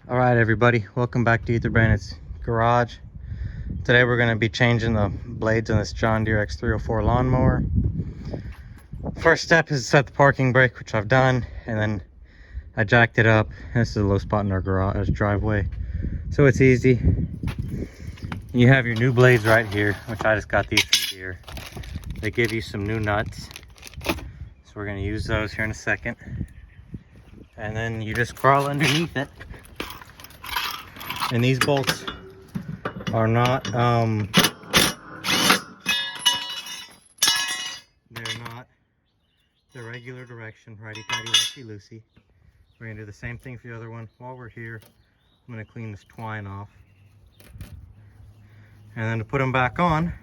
All right, everybody, welcome back to Ether Brandon's garage. Today we're going to be changing the blades on this John Deere X304 lawnmower. First step is set the parking brake, which I've done, and then I jacked it up. This is a low spot in our garage driveway, so it's easy. You have your new blades right here, which I just got these from Deere. They give you some new nuts, so we're going to use those here in a second. And then you just crawl underneath it. And these bolts are not they're not the regular direction, righty-tighty, lefty-loosey. We're gonna do the same thing for the other one. While we're here, I'm gonna clean this twine off. And then to put them back on,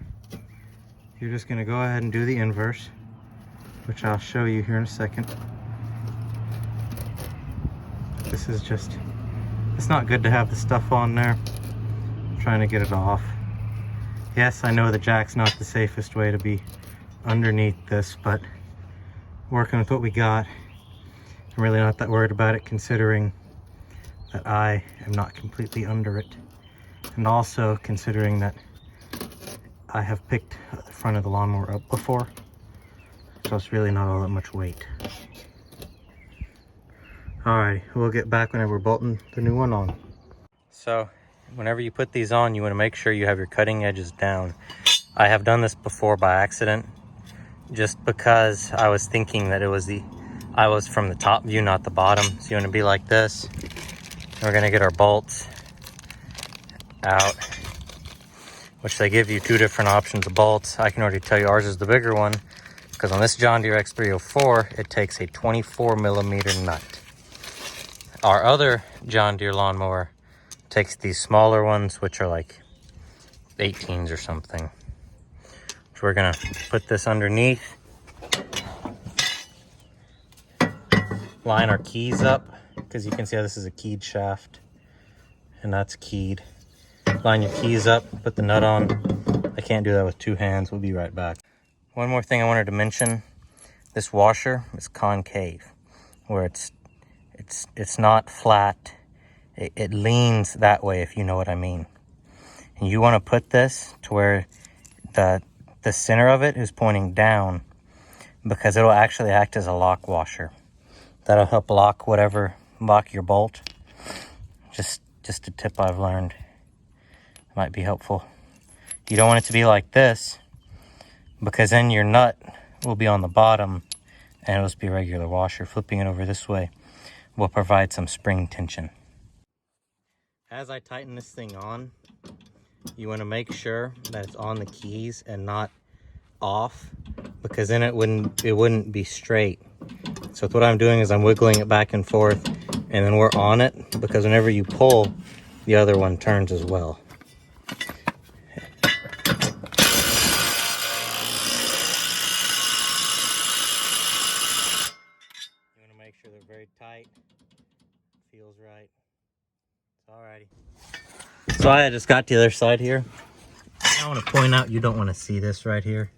you're just gonna go ahead and do the inverse, which I'll show you here in a second. This is just, it's not good to have the stuff on there. I'm trying to get it off. Yes, I know the jack's not the safest way to be underneath this, but working with what we got, I'm really not that worried about it, considering that I am not completely under it. And also considering that I have picked the front of the lawnmower up before, so it's really not all that much weight. Alright, we'll get back whenever we're bolting the new one on. So, whenever you put these on, you want to make sure you have your cutting edges down. I have done this before by accident, just because I was thinking that I was from the top view, not the bottom. So you want to be like this. We're going to get our bolts out, which they give you two different options of bolts. I can already tell you ours is the bigger one, because on this John Deere X304, it takes a 24 millimeter nut. Our other John Deere lawnmower takes these smaller ones, which are like 18s or something. So we're gonna put this underneath, line our keys up, because you can see how this is a keyed shaft, and that's keyed. Line your keys up, put the nut on. I can't do that with two hands. We'll be right back. One more thing I wanted to mention, this washer is concave, where it's not flat. It leans that way, if you know what I mean. And you want to put this to where the center of it is pointing down, because it'll actually act as a lock washer. That'll help lock your bolt. Just a tip I've learned. Might be helpful. You don't want it to be like this, because then your nut will be on the bottom and it'll just be a regular washer. Flipping it over this way will provide some spring tension. As I tighten this thing on, you want to make sure that it's on the keys and not off, because then it wouldn't be straight. So what I'm doing is I'm wiggling it back and forth, and then we're on it, because whenever you pull, the other one turns as well. You want to make sure they're very tight. Feels right. Alrighty. So I just got to the other side here. I want to point out, you don't want to see this right here.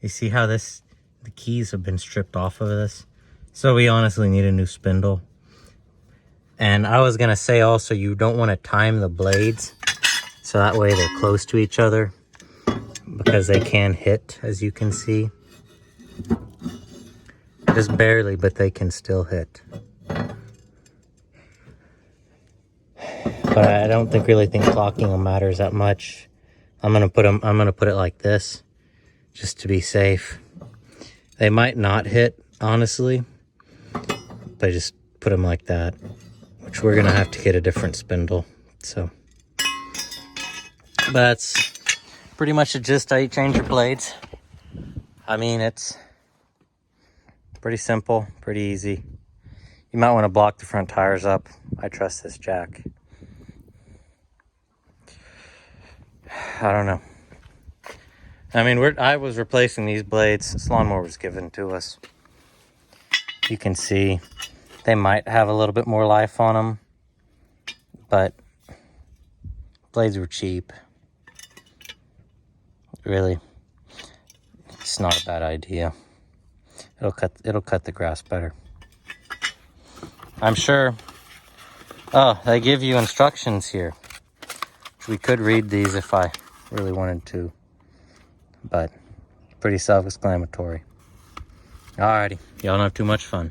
You see how the keys have been stripped off of this? So we honestly need a new spindle. And I was going to say also, you don't want to time the blades, so that way they're close to each other, because they can hit, as you can see. Just barely, but they can still hit. But I don't really think clocking them matters that much. I'm gonna put it like this, just to be safe. They might not hit, honestly, but just put them like that, which we're gonna have to get a different spindle. So that's pretty much the gist how you change your blades. I mean, it's pretty simple, pretty easy. You might want to block the front tires up. I trust this jack. I don't know. I mean, I was replacing these blades. This lawnmower was given to us. You can see they might have a little bit more life on them, but blades were cheap. Really, it's not a bad idea. It'll cut the grass better. I'm sure Oh, they give you instructions here. We could read these if I really wanted to, but pretty self-explanatory. Alrighty, y'all don't have too much fun.